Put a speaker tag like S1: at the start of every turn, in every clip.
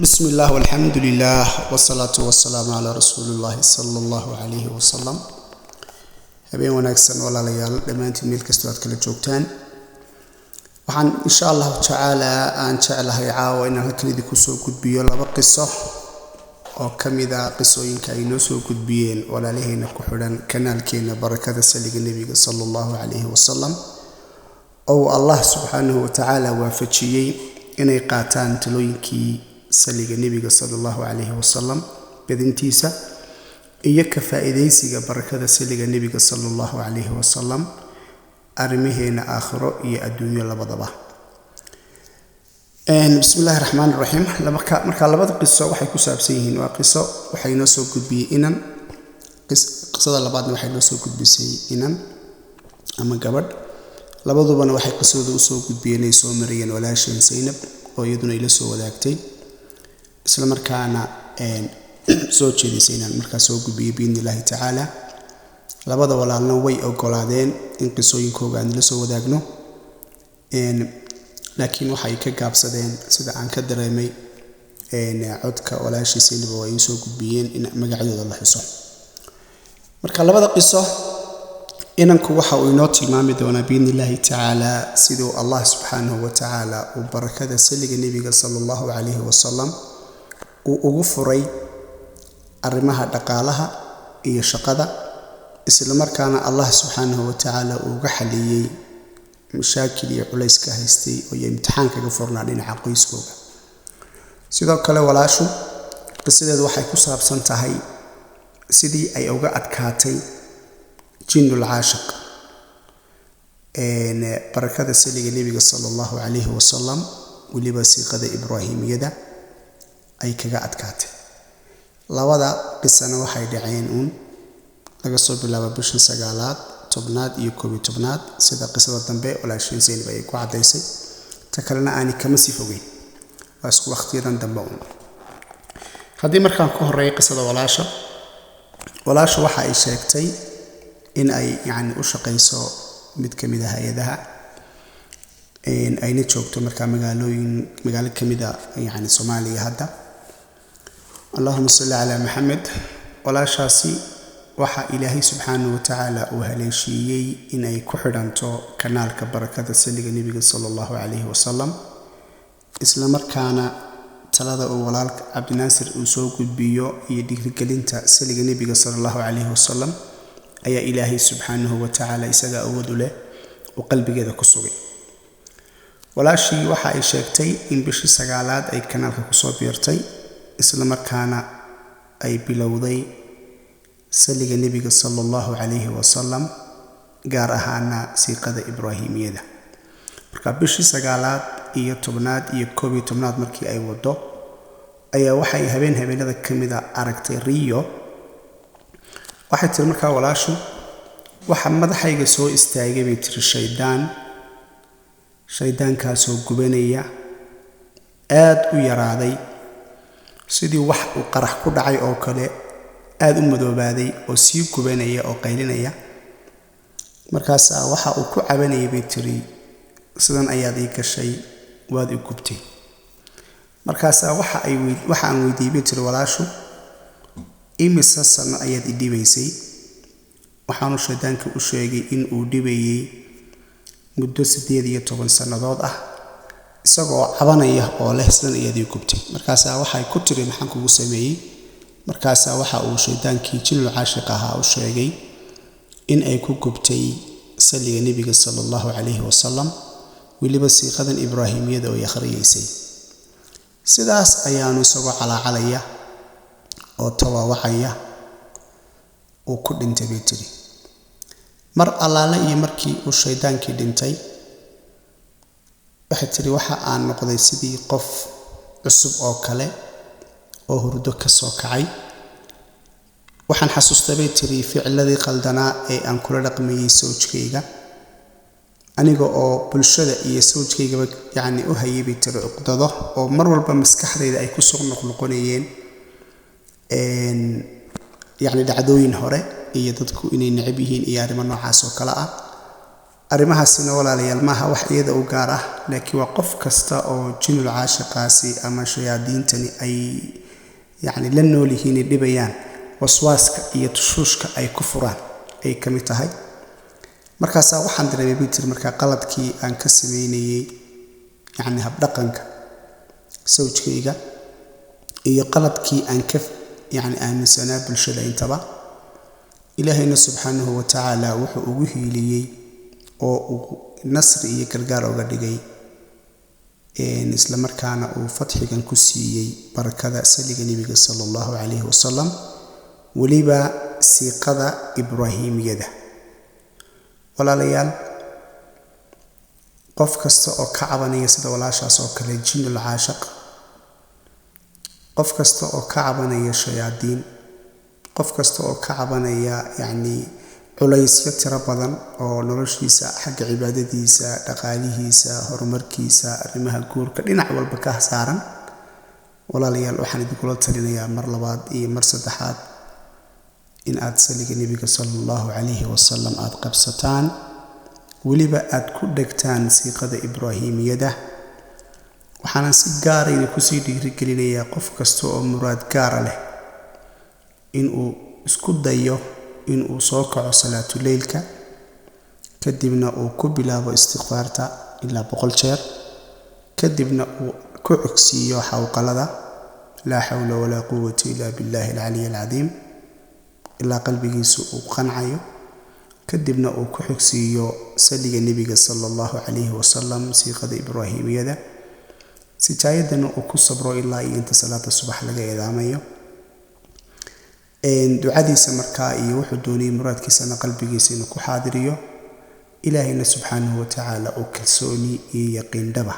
S1: بسم الله والحمد لله والصلاة والسلام على رسول الله صلى الله عليه وسلم. habeen wanaagsan walaalayaal dhamaantiin meel kasta aad kala joogtaan. waxaan insha Allah taala aan jecelahay caawa inaan halkan idinku soo gudbiyo laba qiso oo kamida qisooyinka ay noo soo gudbiyeen walaalaheena ku xidhan kanaalkeena barakada saliga nabiga sallallahu alayhi wasallam oo Allah subhanahu wa ta'ala waafajiyay inay qaataan talooyinkii saliga nabiga sallallahu alayhi wasallam bedintiisa iyo ka faa'iideysiga barakada saliga nabiga sallallahu alayhi wasallam arimaheena aakhiro iyo adduunyo labadaba. bismillahir rahmanir rahim. marka labada qiso waxay ku saabsan yihiin waa qiso waxay noo soo gudbiyay inan qisada labaadna waxay noo soo gudbisay inan ama gabadh labadubana waxay qisada u soo gudbiyeen ay soo mariyeen walaasheen Zainab oo iyaduna ila soo wadaagtay isla markaana soo jeedisay inaan markaa soo gudbiyo biidnillaahi tacaala. labada walaalna way ogolaadeen in qisooyinkooda aan la soo wadaagno laakiin waxay ka gaabsadeen sida aan ka dareemay codka walaashii Zainab oo ay soo gudbiyeen in magacooda la xuso. marka labada qiso inanku waxa uu inoo tilmaami doonaa biidnillaahi tacaala sidoo Allah subhanahu wa ta'ala uu barakada saliga nabiga sallallahu alayhi wasallam ugu furay arimaha dhaqaalaha iyo shaqada isla markaana Allah subhanahu wa ta'ala uga xaliyay mashaakil iyo culays ka haystay oo imtixaan kaga furnaa dhinaca qoyskooda. sidoo kale walaashu qisadeedu waxay ku saabsan tahay sidii ay uga adkaatay jinnul aashiq barakada saliga nabiga sallallahu alayhi wasallam waliba siiqada ibraahimiyada ay kaga adkaatay. labada qisana waxay dhaceen laga soo bilaabo bisha 9aad 10aad iyo 11aad sida qisada dambe walaasheen Zainab ay ku cadaysay ta kalena aan kama sii fogeyn waa isku waqtiyadan dambe haddii markaan ku horeeyay qisada walaasha waxa ay sheegtay in ay u shaqeyso mid kamid ah hay'adaha ayna joogto markaa magaalo kamid ah Soomaaliya hadda. اللهم صل على محمد. ولا شاسي وحا إلهي سبحانه وتعالى وهليشيي إن أي كحرانتو كنال كبركة سليق النبي صلى الله عليه وسلم إسلام كان ثلاثة أولاد عبد الناصر أسوق بيو يديك الجلنتا سليق النبي صلى الله عليه وسلم أي إلهي سبحانه وتعالى يسجى أود له وقلبي كذا كسوي. ولا شيء وحا إشاكتي إن بشي سجالات أي كنال كسوب يرتي isla markaana ay bilowday saliga nabiga sallallahu alayhi wasallam gaar ahaan siiqada ibraahimiyada. marka bishii 9aad iyo 10aad iyo 11aad markii ay wado ayaa waxay habeenada kamida aragtay riyo. waxay tir markaa walaashu waxa madaxayga soo istaagay bay tir shaydaankaas oo gubanaya aad u yaraaday sidii wax uu qarax ku dhacay oo kale aad u madoobaaday oo sii gubanaya oo qaylinaya. markaas waxa uu ku cabanayay bay tiri sidan ayaad ii gashay waad i gubtay. markaas waxaan weydiiyay bay tiri walaashu imisa sano ayaad i dhibaysay. waxaanu shaydaanka u sheegay in uu dhibayay muddo 18 sanadood ah isagoo cabanaya oo leh sidan iyadii gubtay. markaas waxay ku tiri maxaan kugu sameeyay. markaas waxa uu shaydaankii jinnul aashiq ahaa u sheegay in ay ku gubtay saliga nabiga sallallahu alayhi wasallam waliba siiqadan ibraahimiyada oo akhriyeysay. sidaas ayaanu isagoo calacalaya oo tawaawacaya oo ku dhintay bay tiri. mar allaale iyo markii uu shaydaankii dhintay waxay tiri waxa aan noqday sidii qof cusub oo kale oo hurdo ka soo kacay. waxaan xasuustay bay tiri ficilladii qaldanaa ee aan kula dhaqmayay sawjkayga aniga oo bulshada iyo sawjkayga u hayay bay tiri uqdado oo mar walba maskaxdayda ay ku soo noqnoqonayeen dhacdooyin hore iyo dadku inay necab yihiin iyo arrimo noocaas oo kale ah arrimahaasina walaalayaal maaha wax iyada u gaar ah, laakiin waa qof kasta oo jinul caashiqaasi ama shayaadiintani ay yacni la nool yihiin dhibayaan waswaaska iyo tushuushka ay ku furaan ay ka mid tahay. markaasaa waxaan dareemay bitir markaa qaladkii aan ka sameynayay yacni habdhaqanka sawjkayga iyo qaladkii aan ka yacni aaminsanaa bulshada intaba. ilaahayna subxaanahu wa tacaala wuxuu ugu hiiliyey oo uu nasri iyo gargaar uga dhigay isla markaana uu fatxigan ku siiyey barakada saliga nebiga sala allahu calayhi wasalam, weliba siiqada ibraahimiyada. walaalayaal, qof kasta oo ka cabanaya sida walaashaas oo kale jinul caashiq, qof kasta oo ka cabanaya shayaadiin, qof kasta oo ka cabanaya yacni culaysyo tiro badan oo noloshiisa xagga cibaadadiisa, dhaqaalihiisa, horumarkiisa, arrimaha guurka dhinac walba ka saaran, walaalayaal waxaan idinkula talinayaa mar labaad iyo mar saddexaad in aad saliga nebiga sala allahu calayhi wasalam aad qabsataan, weliba aad ku dhegtaan siiqada ibraahimiyada. waxaanan si gaara idinkusii dhiirigelinayaa qof kasta oo muraad gaara leh inuu isku dayo inuu soo kaco salaatuleylka, kadibna uu ku bilaabo istighfaarta ilaa 100 jeer, kadibna uu ku cogsiiyo xawqalada laa xawla walaa quwwata illaa billaahi alcaliy alcadiim ilaa qalbigiisu uu qancayo, kadibna uu ku xogsiiyo saliga nebiga sala allahu calayhi wasalam siiqada ibraahimiyada, sijaayadana uu ku sabro ilaa iyo inta salaada subax laga eedaamayo. ducadiisa markaa iyo wuxuu doonayay muraadkiisana qalbigiisa inuu ku xaadiriyo, ilaahayna subxaanahu wa tacaala uu kalsooni iyo yaqiin dhaba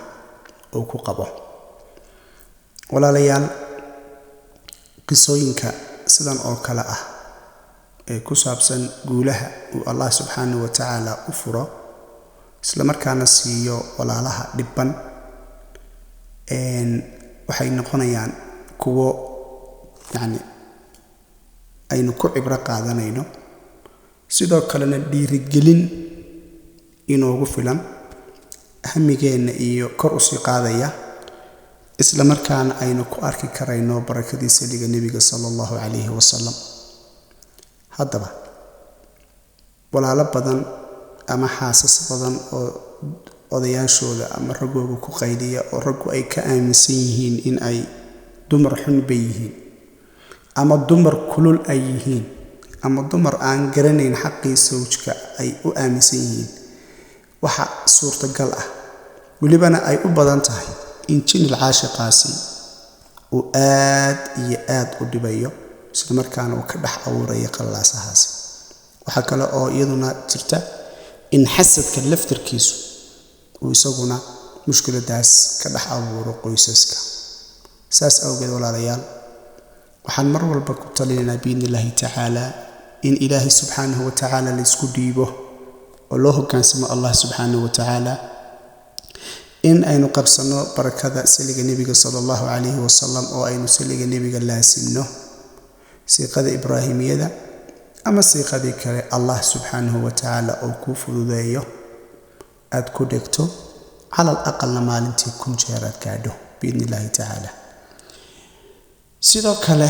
S1: uu ku qabo. walaalayaal, qisooyinka sidan oo kale ah ee ku saabsan guulaha uu allah subxaanahu wa tacaala u furo isla markaana siiyo walaalaha dhibban, waxay noqonayaan kuwo yacni aynu ku cibro qaadanayno, sidoo kalena dhiirigelin inoogu filan, hamigeenna iyo kor u sii qaadaya, isla markaana aynu ku arki karayno barakadii saliga nebiga sala allahu calayhi wasalam. haddaba walaalo badan ama xaasas badan oo odayaashooda ama raggooga ku qayliya oo raggu ay ka aaminsan yihiin in ay dumar xun bay yihiin, ama dumar kulul ay yihiin, ama dumar aan garanayn xaqii sawjka ay u aaminsan yihiin, waxa suurtagal ah welibana ay u badan tahay in jinil caashiqaasi uu aad iyo aad u dhibayo, isla markaana uu ka dhex abuurayo qallaasahaasi. waxaa kale oo iyaduna jirta in xasadka laftarkiisu uu isaguna mushkiladaas ka dhex abuuro qoysaska. saas awgeed walaalayaal, waxaan mar walba ku talinaynaa biidni illaahi tacaala in ilaahay subxaanahu wa tacaala la isku dhiibo oo loo hoggaansamo allah subxaanahu wa tacaala, in aynu qabsanno barakada saliga nebiga sala allahu calayhi wasalam oo aynu saliga nebiga laasimno, siiqada ibraahimiyada ama siiqadii kale allah subxaanahu wa tacaala oo kuu fududeeyo aad ku dhegto, calal aqalna maalintii 1 jeer aad gaadho biidni illaahi tacaala. sidoo kale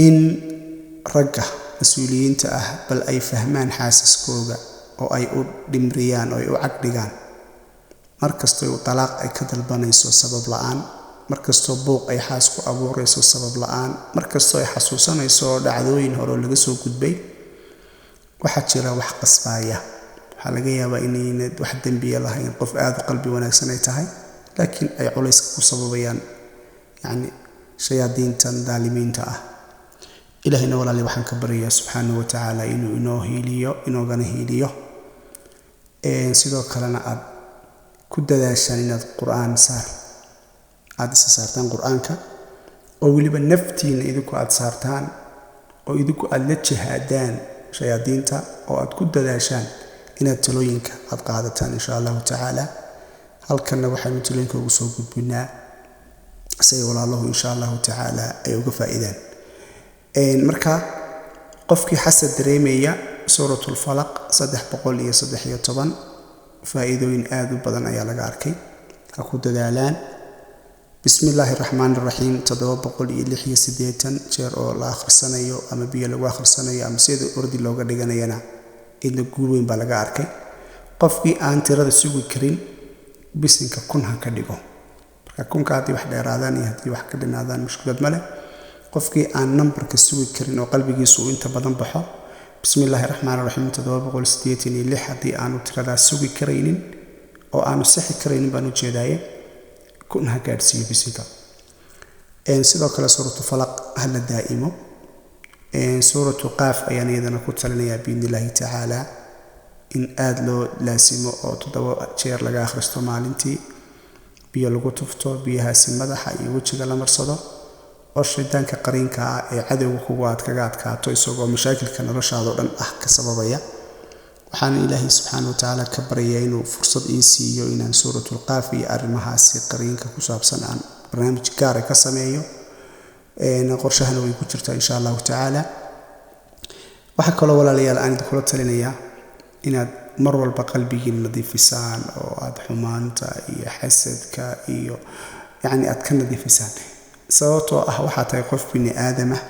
S1: in ragga mas-uuliyiinta ah bal ay fahmaan xaasaskooga oo ay u dhimriyaan oo ay u cagdhigaan, markastoo talaaq ay ka dalbanayso sabab la'aan, markastoo buuq ay xaas ku abuurayso sabab la'aan, markastoo ay xasuusanayso dhacdooyin hore oo laga soo gudbay, waxaa jira wax qasbaaya. waxaa laga yaabaa inaynad wax dembiya lahayn, qof aad u qalbi wanaagsan ay tahay, laakiin ay culayska ku sababayaan yacni shayaadiintan daalimiinta ah. ilaahayna walaali waxaan ka baryayaa subxaanahu wa tacaala inuu inoo hiiliyo, inoogana hiiliyo, sidoo kalena aad ku dadaashaan inaad qur'aan aad isa saartaan qur'aanka, oo weliba naftiina idinku aad saartaan, oo idinku aad la jihaadaan shayaadiinta, oo aad ku dadaashaan inaad talooyinka aad qaadataan insha allahu tacaala. halkanna waxaynu talooyinka ugu soo gudbinaa say walaalahu insha allahu tacaala ay uga faa'iidaan. marka qofkii xasad dareemaya suuratul falaq 313 faa'iidooyin aad u badan ayaa laga arkay ha ku dadaalaan bismillaahi raxmaani raxiim 786 jeer oo la akhrisanayo ama biyo lagu akhrisanayo ama sida ordi looga dhiganayana in guul weyn baa laga arkay qofkii aan tirada sugi karin bisinka kun ha ka dhigo marka kunka haddii wax dheeraadaan iyo haddii wax ka dhinaadaan mushkilad male qofkii aan numberka sugi karin oo qalbigiisu inta badan baxo bismillaahi raxmaani raxiim 786 haddii aanu tirada sugi karaynin oo aanu sixi karaynin baan u jeedaaye kun ha gaadhsiiyo bisinka sidoo kale suuratu falaq hala daa'imo suuratu qaaf ayaan iyadana ku talinayaa biidnillaahi tacaala in aad loo laasimo oo 7 jeer laga akhristo maalintii biyo lagu tufto biyahaasi madaxa iyo wejiga la marsado oo shaydaanka qariinka ah ee cadowga kugu kaga adkaato isagoo mashaakilka noloshaada dhan ah ka sababaya waxaan ilaahay subxaanahu wa tacaala ka baryayaa inuu fursad ii siiyo inaan suuratul qaaf iyo arrimahaasi qariinka ku saabsan aan barnaamij gaar ah ka sameeyo qorshahana way ku jirtaa insha Allah tacaala waxa kale walaalayaal aan idin kula talinayaa inaad mar walba qalbigiina nadiifisaan oo aad xumaanta iyo xasadka iyo aad ka nadiifisaan sababtoo ah waxa tahay qof bini aadam ah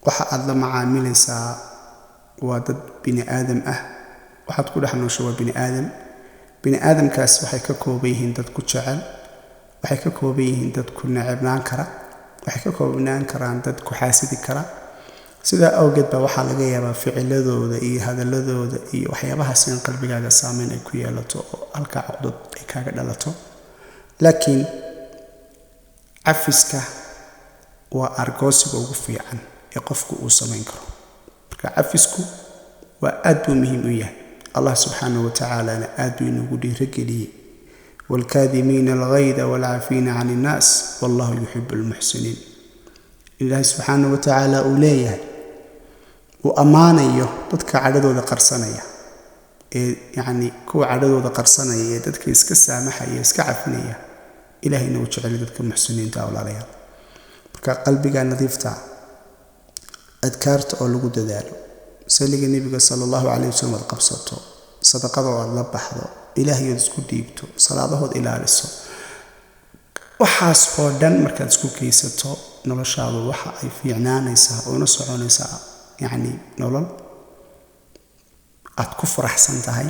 S1: waxa aad la macaamilaysaa waa dad bini aadam ah waxaad ku dhaxnoosho waa bini aadamkaas waxay ka kooban yihiin dad ku jecel waxay ka kooban yihiin dad ku necebnaan kara waxay ka koobnaan karaan dad ku xaasidi kara sida awgeed baa waxaa laga yaabaa ficiladooda iyo hadaladooda iyo waxyaabahaas in qalbigaaga saameyn ay ku yeelato oo halka caqdad ay kaaga dhalato laakiin cafiska waa argoosiga ugu fiican ee qofku uu samayn karo marka cafisku waa aad buu muhiim u yahay Allah subxaanahu wa ta'ala aad buu inoogu dhiirigeliyay والكاذمين الغيظ والعافين عن الناس والله يحب المحسنين الله سبحانه وتعالى أوليه وأمانيه dadka cadadooda qarsanaya kuwa cadadooda qarsanaya dadka iska saamaxaya iska cafinaya ilaahayna uu jecel dadka muxsiniinta walaalayaal marka qalbiga nadiifta adkaarta oo lagu dadaalo saliga nabiga sallallahu alayhi wasallam qabsato sadaqada oo la baxdo ilaahay isku dhiibto salaadahood ilaaliso waxaas oo dhan markaad isku kaysato noloshaadu waxa ay fiicnaanaysaa oo na soconaysaa nolol aad ku faraxsan tahay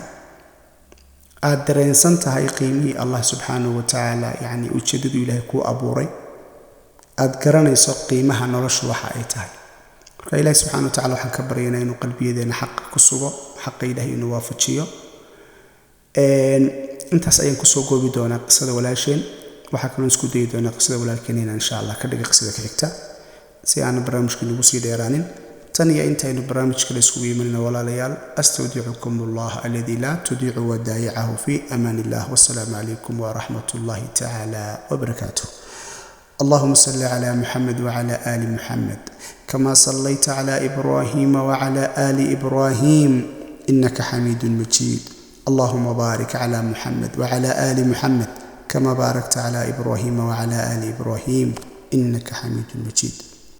S1: aad dareensan tahay qiimihii Allah subxaanahu wa ta'ala ujeedadu ilaahay ku abuuray aad garanayso qiimaha noloshu waxa ay tahay marka ilaahay subxaanahu wa ta'ala waxaan ka baryaynaa inuu qalbiyadeena xaq ku sugo xaq ilaahay inuu waafajiyo intaas ayaan ku soo goobi doonaa qisada walaasheen waxa kale isku dayi doonaa qisada walaalkeen insha Allah ka dhiga qisada xigta si aan barnaamijka nagu sii dheeraanin tan iyo intaynu barnaamijka la isku yimaadno walaalayaal astawdiukum Allah alladhi la tudii'u wadaa'i'ahu fi amanillah wassalamu alaykum wa rahmatullahi ta'ala wa barakatuh اللهم صل على محمد وعلى آل محمد كما صليت على إبراهيم وعلى آل إبراهيم إنك حميد مجيد اللهم بارك على محمد وعلى آل محمد كما باركت على إبراهيم وعلى آل إبراهيم إنك حميد مجيد